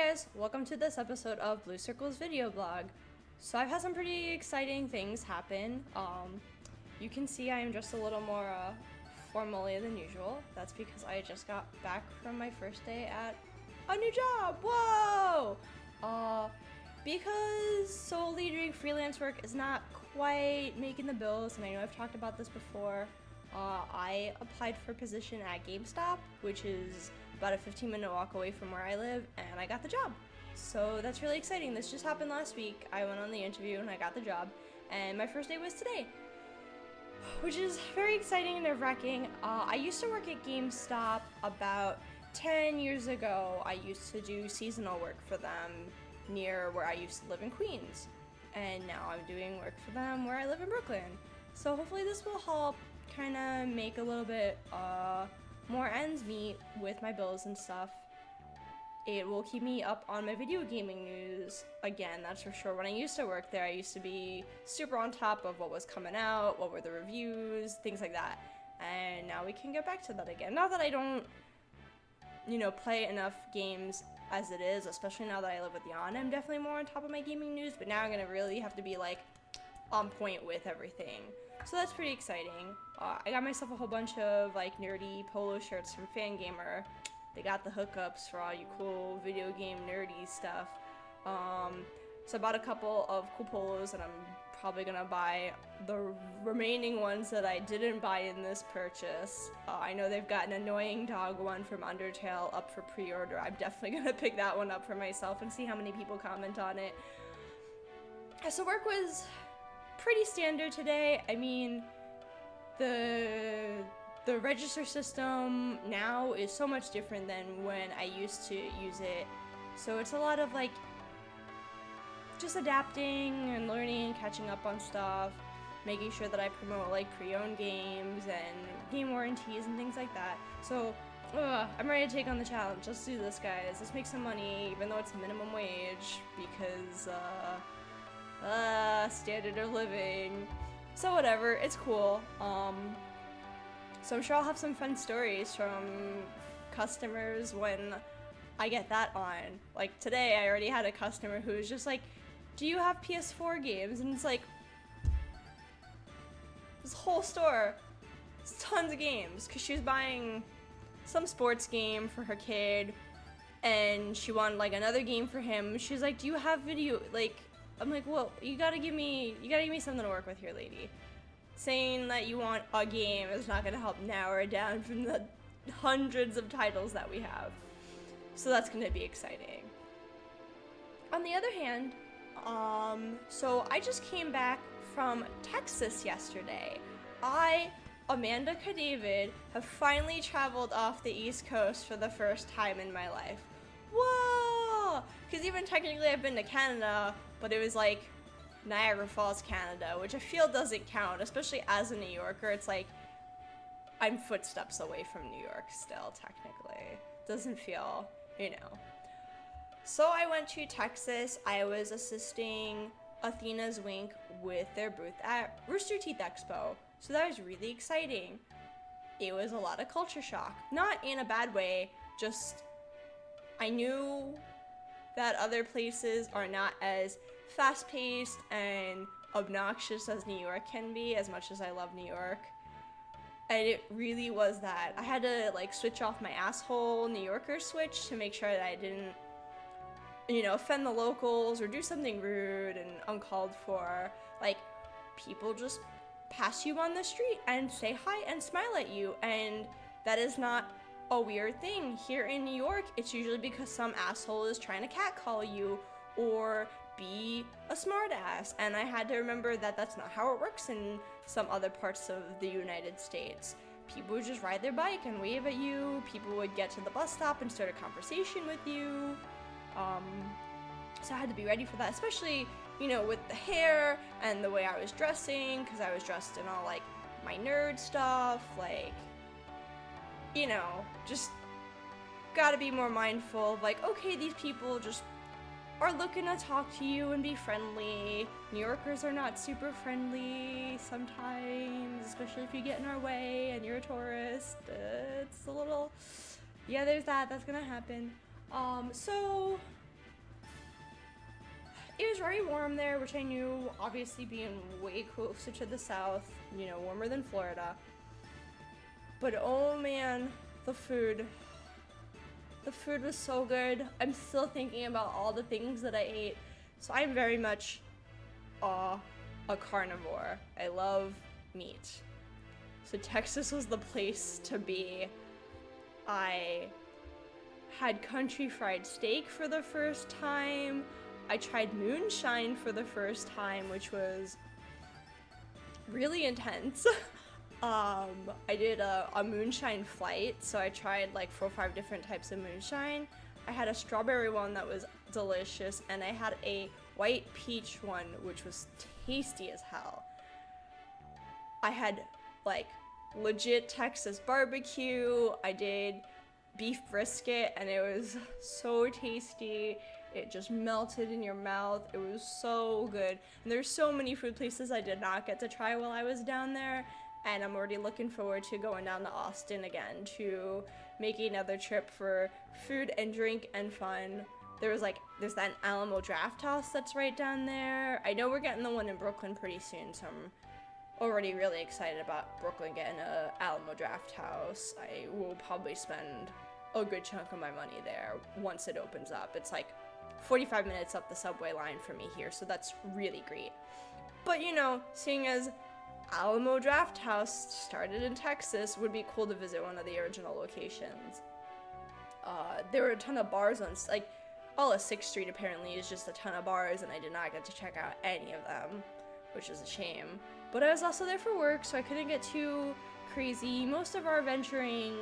guys, welcome to this episode of Blue Circle's video blog. So I've had some pretty exciting things happen. You can see I am dressed a little more formally than usual. That's because I just got back from my first day at a new job. Whoa! Because solely doing freelance work is not quite making the bills, and I know I've talked about this before. I applied for a position at GameStop, which is about a 15-minute walk away from where I live, and I got the job. So that's really exciting. This just happened last week. I went on the interview and I got the job, and my first day was today, which is very exciting and nerve-wracking. I used to work at GameStop about 10 years ago. I used to do seasonal work for them near where I used to live in Queens, and now I'm doing work for them where I live in Brooklyn. So hopefully this will help kind of make a little bit more ends meet with my bills and stuff. It will keep me up on my video gaming news again, that's for sure. When I used to work there, I used to be super on top of what was coming out, what were the reviews, things like that. And now we can get back to that again. Not that I don't, play enough games as it is, especially now that I live with Jan. I'm definitely more on top of my gaming news, but now I'm gonna really have to be on point with everything. So that's pretty exciting. I got myself a whole bunch of nerdy polo shirts from Fangamer. They got the hookups for all you cool video game nerdy stuff. So I bought a couple of cool polos, and I'm probably gonna buy the remaining ones that I didn't buy in this purchase. I know they've got an annoying dog one from Undertale up for pre-order. I'm definitely gonna pick that one up for myself and see how many people comment on it. So work was pretty standard today. I mean, the register system now is so much different than when I used to use it. So it's a lot of just adapting and learning and catching up on stuff, making sure that I promote pre-owned games and game warranties and things like that. So I'm ready to take on the challenge. Let's do this, guys. Let's make some money, even though it's minimum wage, because standard of living. So whatever, it's cool. So I'm sure I'll have some fun stories from customers when I get that on. Today, I already had a customer who was just do you have PS4 games? And it's this whole store, it's tons of games, because she was buying some sports game for her kid, and she wanted another game for him. She's do you have video, I'm well, you gotta give me something to work with here, lady. Saying that you want a game is not gonna help narrow it down from the hundreds of titles that we have. So that's gonna be exciting. On the other hand, so I just came back from Texas yesterday. Amanda Kadavid, have finally traveled off the East Coast for the first time in my life. Whoa! Because even technically I've been to Canada, but it was Niagara Falls, Canada, which I feel doesn't count, especially as a New Yorker. It's I'm footsteps away from New York still, technically. Doesn't feel, So I went to Texas. I was assisting Athena's Wink with their booth at Rooster Teeth Expo. So that was really exciting. It was a lot of culture shock. Not in a bad way, just I knew that other places are not as fast-paced and obnoxious as New York can be, as much as I love New York. And it really was that. I had to switch off my asshole New Yorker switch to make sure that I didn't offend the locals or do something rude and uncalled for. People just pass you on the street and say hi and smile at you, and that is not a weird thing. Here in New York, it's usually because some asshole is trying to catcall you or be a smartass, and I had to remember that that's not how it works in some other parts of the United States. People would just ride their bike and wave at you. People would get to the bus stop and start a conversation with you. So I had to be ready for that, especially, with the hair and the way I was dressing, because I was dressed in all, my nerd stuff, just gotta be more mindful of, okay, these people just are looking to talk to you and be friendly. New Yorkers are not super friendly sometimes, especially if you get in our way and you're a tourist. It's a little, there's that's gonna happen. So it was very warm there, which I knew, obviously being way closer to the south, you know, warmer than Florida. But oh man, the food was so good. I'm still thinking about all the things that I ate. So I'm very much a carnivore. I love meat. So Texas was the place to be. I had country fried steak for the first time. I tried moonshine for the first time, which was really intense. I did a moonshine flight, so I tried like 4 or 5 different types of moonshine. I had a strawberry one that was delicious, and I had a white peach one, which was tasty as hell. I had like legit Texas barbecue. I did beef brisket, and it was so tasty. It just melted in your mouth. It was so good. And there's so many food places I did not get to try while I was down there. And I'm already looking forward to going down to Austin again to make another trip for food and drink and fun. There's that Alamo Draft House that's right down there. I know we're getting the one in Brooklyn pretty soon, so I'm already really excited about Brooklyn getting a Alamo Draft House. I will probably spend a good chunk of my money there once it opens up. It's like 45 minutes up the subway line for me here, so that's really great. But you know, seeing as Alamo Draft House started in Texas, would be cool to visit one of the original locations. There were a ton of bars on, like, all of 6th Street apparently is just a ton of bars, and I did not get to check out any of them, which is a shame. But I was also there for work, so I couldn't get too crazy. Most of our venturing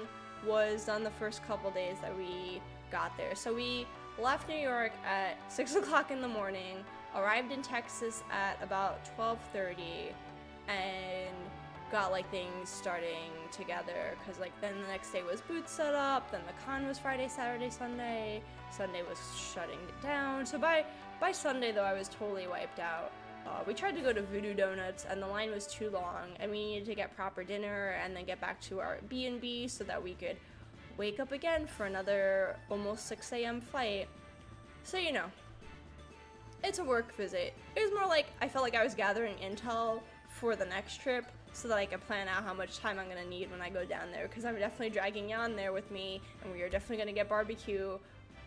was done the first couple days that we got there. So we left New York at 6 o'clock in the morning, arrived in Texas at about 12:30, and got like things starting together, because like then the next day was booth set up, then the con was Friday, Saturday, Sunday was shutting it down. So by Sunday though, I was totally wiped out. We tried to go to Voodoo Donuts, and the line was too long, and we needed to get proper dinner and then get back to our B&B so that we could wake up again for another almost 6 a.m. flight. So you know, it's a work visit. It was more like I felt like I was gathering intel for the next trip so that I could plan out how much time I'm gonna need when I go down there, because I'm definitely dragging Jan there with me, and we are definitely gonna get barbecue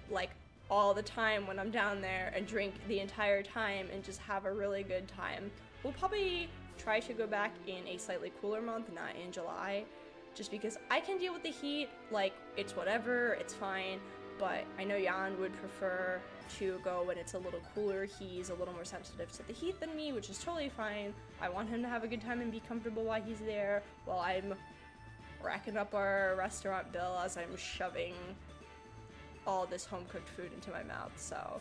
like all the time when I'm down there and drink the entire time and just have a really good time. We'll probably try to go back in a slightly cooler month, not in July, just because I can deal with the heat. Like, it's whatever, it's fine, but I know Jan would prefer to go when it's a little cooler. He's a little more sensitive to the heat than me, which is totally fine. I want him to have a good time and be comfortable while he's there, while I'm racking up our restaurant bill as I'm shoving all this home-cooked food into my mouth. So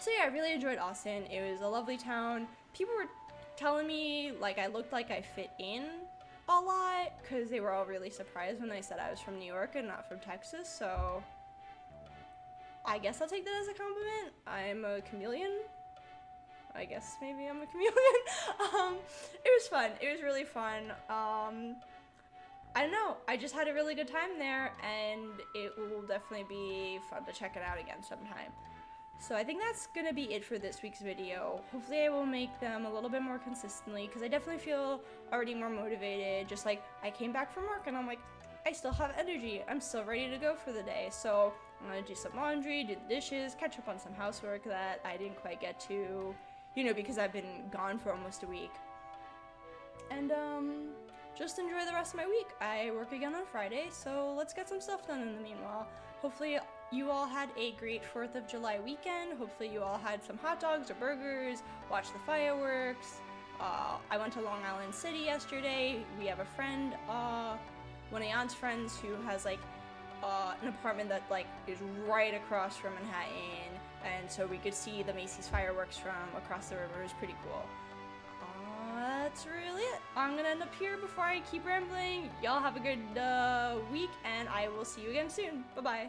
yeah, I really enjoyed Austin. It was a lovely town. People were telling me like I looked like I fit in a lot, because they were all really surprised when I said I was from New York and not from Texas. So I guess I'll take that as a compliment. I'm a chameleon. I guess maybe I'm a chameleon. It was fun. It was really fun. I don't know. I just had a really good time there, and it will definitely be fun to check it out again sometime. So I think that's gonna be it for this week's video. Hopefully I will make them a little bit more consistently, because I definitely feel already more motivated. Just like I came back from work and I'm like, I still have energy. I'm still ready to go for the day. So I'm gonna do some laundry, do the dishes, catch up on some housework that I didn't quite get to, you know, because I've been gone for almost a week. And just enjoy the rest of my week. I work again on Friday, so let's get some stuff done in the meanwhile. Hopefully you all had a great 4th of July weekend. Hopefully you all had some hot dogs or burgers, watched the fireworks. I went to Long Island City yesterday. We have a friend, one of Jan's friends, who has like an apartment that like is right across from Manhattan, and so we could see the Macy's fireworks from across the river. It was pretty cool. That's really it. I'm gonna end up here before I keep rambling. Y'all have a good week, and I will see you again soon. Bye-bye.